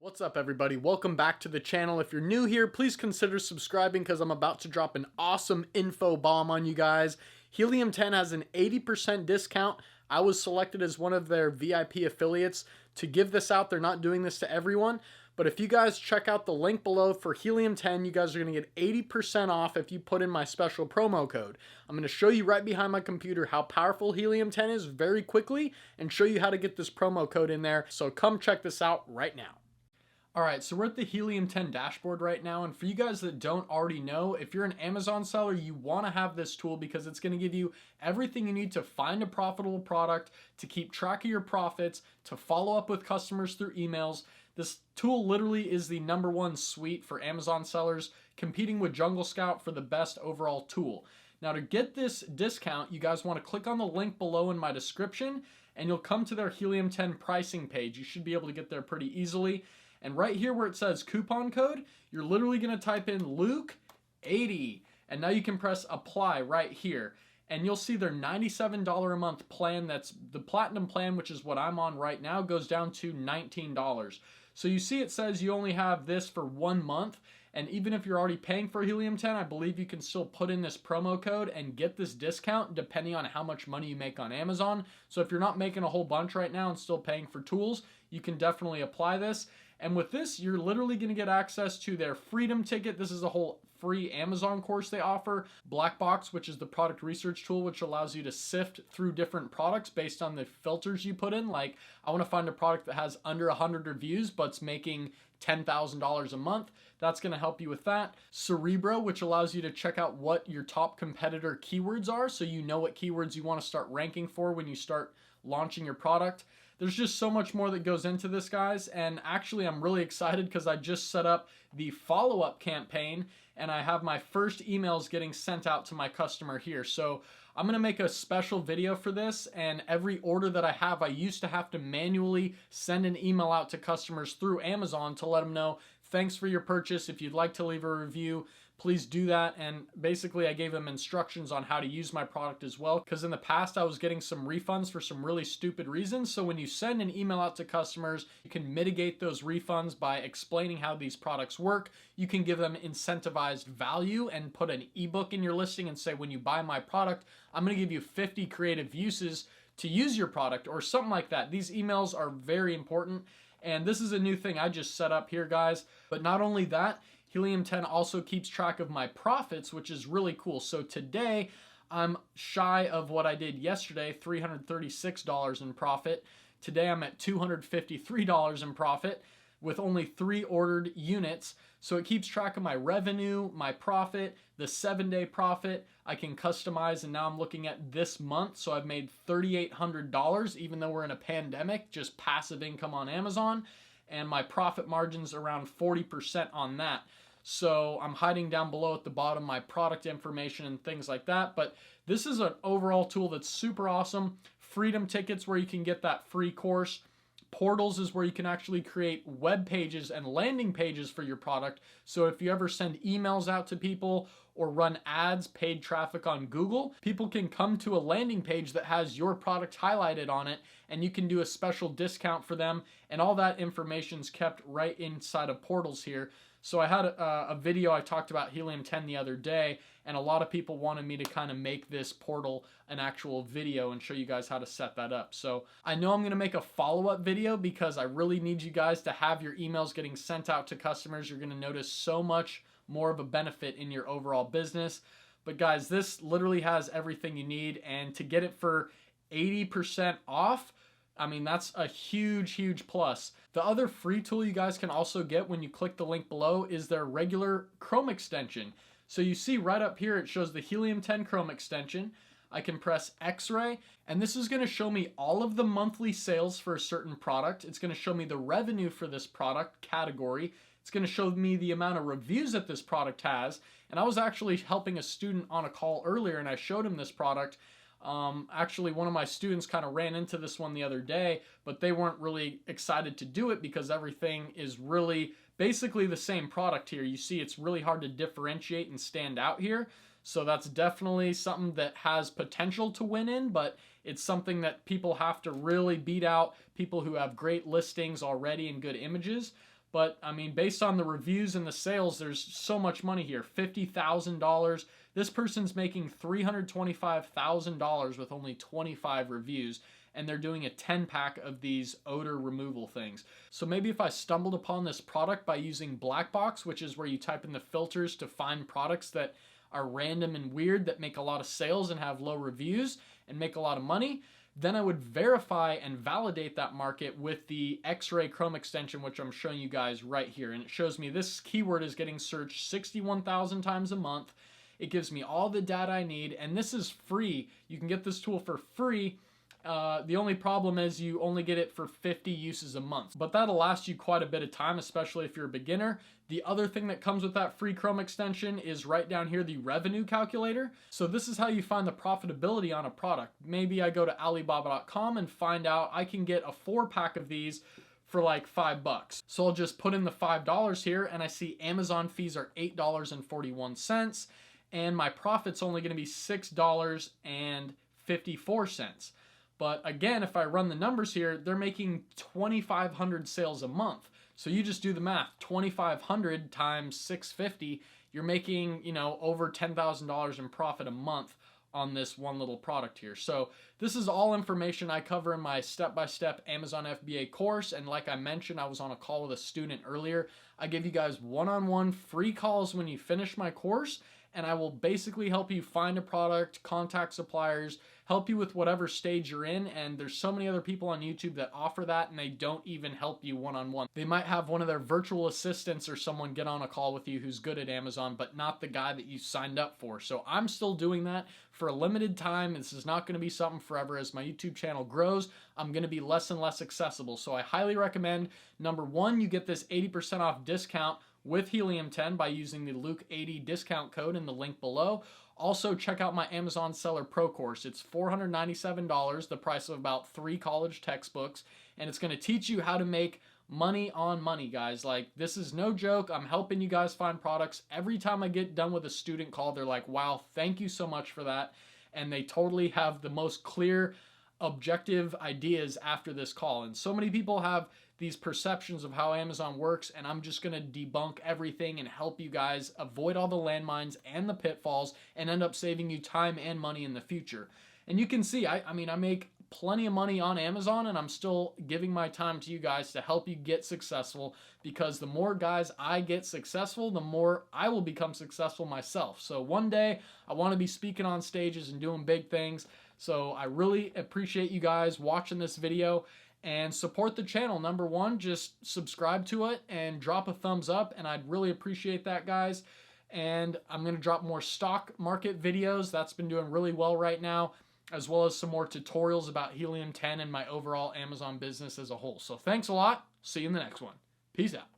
What's up, everybody? Welcome back to the channel. If you're new here, please consider subscribing because I'm about to drop an awesome info bomb on you guys. Helium 10 has an 80% discount. I was selected as one of their VIP affiliates to give this out. They're not doing this to everyone, but if you guys check out the link below for Helium 10, you guys are going to get 80% off if you put in my special promo code. I'm going to show you right behind my computer how powerful Helium 10 is very quickly and show you how to get this promo code in there. So come check this out right now. Alright, so we're at the Helium 10 dashboard right now, and for you guys that don't already know, if you're an Amazon seller, you want to have this tool because it's going to give you everything you need to find a profitable product, to keep track of your profits, to follow up with customers through emails. This tool literally is the #1 suite for Amazon sellers, competing with Jungle Scout for the best overall tool. Now, to get this discount, you guys want to click on the link below in my description, and you'll come to their Helium 10 pricing page. You should be able to get there pretty easily. And right here where it says coupon code, you're literally going to type in Luke80. And now you can press apply right here. And you'll see their $97 a month plan. That's the platinum plan, which is what I'm on right now, goes down to $19. So you see it says you only have this for 1 month. And even if you're already paying for Helium 10, I believe you can still put in this promo code and get this discount depending on how much money you make on Amazon. So if you're not making a whole bunch right now and still paying for tools, you can definitely apply this. And with this, you're literally going to get access to their Freedom Ticket. This is a whole free Amazon course they offer. Black Box, which is the product research tool, which allows you to sift through different products based on the filters you put in. Like, I want to find a product that has under 100 reviews, but's making $10,000 a month. That's going to help you with that. Cerebro, which allows you to check out what your top competitor keywords are, so you know what keywords you want to start ranking for when you start launching your product. There's just so much more that goes into this, guys, and actually I'm really excited because I just set up the follow-up campaign and I have my first emails getting sent out to my customer here. So I'm going to make a special video for this, and every order that I have, I used to have to manually send an email out to customers through Amazon to let them know, thanks for your purchase. If you'd like to leave a review, please do that. And basically I gave them instructions on how to use my product as well, because in the past I was getting some refunds for some really stupid reasons. So when you send an email out to customers, you can mitigate those refunds by explaining how these products work. You can give them incentivized value and put an ebook in your listing and say, when you buy my product, I'm going to give you 50 creative uses to use your product or something like that. These emails are very important. And this is a new thing I just set up here, guys. But not only that, Helium 10 also keeps track of my profits, which is really cool. So today, I'm shy of what I did yesterday, $336 in profit. Today, I'm at $253 in profit with only 3 ordered units. So it keeps track of my revenue, my profit, the 7-day profit. I can customize, and now I'm looking at this month. So I've made $3,800, even though we're in a pandemic, just passive income on Amazon. And my profit margin's around 40% on that. So I'm hiding down below at the bottom my product information and things like that. But this is an overall tool that's super awesome. Freedom Tickets, where you can get that free course. Portals is where you can actually create web pages and landing pages for your product. So if you ever send emails out to people or run ads, paid traffic on Google, people can come to a landing page that has your product highlighted on it, and you can do a special discount for them. And all that information is kept right inside of Portals here. So I had a video I talked about Helium 10 the other day, and a lot of people wanted me to kind of make this portal an actual video and show you guys how to set that up. So I know I'm going to make a follow-up video because I really need you guys to have your emails getting sent out to customers. You're going to notice so much more of a benefit in your overall business. But guys, this literally has everything you need, and to get it for 80% off, I mean, that's a huge, huge plus. The other free tool you guys can also get when you click the link below is their regular Chrome extension. So you see right up here, it shows the Helium 10 Chrome extension. I can press X-ray, and this is going to show me all of the monthly sales for a certain product. It's going to show me the revenue for this product category. It's going to show me the amount of reviews that this product has. And I was actually helping a student on a call earlier, and I showed him this product. Actually, one of my students kind of ran into this one the other day, but they weren't really excited to do it because everything is really basically the same product here. You see, it's really hard to differentiate and stand out here. So that's definitely something that has potential to win in, but it's something that people have to really beat out people who have great listings already and good images. But I mean, based on the reviews and the sales, there's so much money here. $50,000. This person's making $325,000 with only 25 reviews, and they're doing a 10-pack of these odor removal things. So maybe if I stumbled upon this product by using Black Box, which is where you type in the filters to find products that are random and weird that make a lot of sales and have low reviews and make a lot of money, then I would verify and validate that market with the X-ray Chrome extension, which I'm showing you guys right here. And it shows me this keyword is getting searched 61,000 times a month. It gives me all the data I need, and this is free. You can get this tool for free. The only problem is you only get it for 50 uses a month, but that'll last you quite a bit of time, especially if you're a beginner. The other thing that comes with that free Chrome extension is right down here, the revenue calculator. So this is how you find the profitability on a product. Maybe I go to Alibaba.com and find out I can get a 4-pack of these for like $5. So I'll just put in the $5 here, and I see Amazon fees are $8.41, and my profit's only going to be $6.54. But again, if I run the numbers here, they're making 2,500 sales a month. So you just do the math, 2,500 times 650, you're making, over $10,000 in profit a month on this one little product here. So this is all information I cover in my step-by-step Amazon FBA course. And like I mentioned, I was on a call with a student earlier. I give you guys one-on-one free calls when you finish my course, and I will basically help you find a product, contact suppliers, help you with whatever stage you're in. And there's so many other people on YouTube that offer that, and they don't even help you one-on-one. They might have one of their virtual assistants or someone get on a call with you who's good at Amazon, but not the guy that you signed up for. So I'm still doing that for a limited time. This is not going to be something forever. As my YouTube channel grows, I'm going to be less and less accessible. So I highly recommend, number one, you get this 80% off discount with Helium 10 by using the Luke80 discount code in the link below. Also, check out my Amazon Seller Pro course. It's $497, the price of about 3 college textbooks, and it's going to teach you how to make money on money, guys. Like, this is no joke. I'm helping you guys find products. Every time I get done with a student call, they're like, wow, thank you so much for that. And they totally have the most clear, objective ideas after this call. And so many people have these perceptions of how Amazon works, and I'm just going to debunk everything and help you guys avoid all the landmines and the pitfalls and end up saving you time and money in the future. And you can see, I mean, I make plenty of money on Amazon, and I'm still giving my time to you guys to help you get successful, because the more guys I get successful, the more I will become successful myself. So one day I want to be speaking on stages and doing big things. So I really appreciate you guys watching this video, and support the channel. Number one, just subscribe to it and drop a thumbs up, and I'd really appreciate that, guys. And I'm going to drop more stock market videos. That's been doing really well right now, as well as some more tutorials about Helium 10 and my overall Amazon business as a whole. So thanks a lot. See you in the next one. Peace out.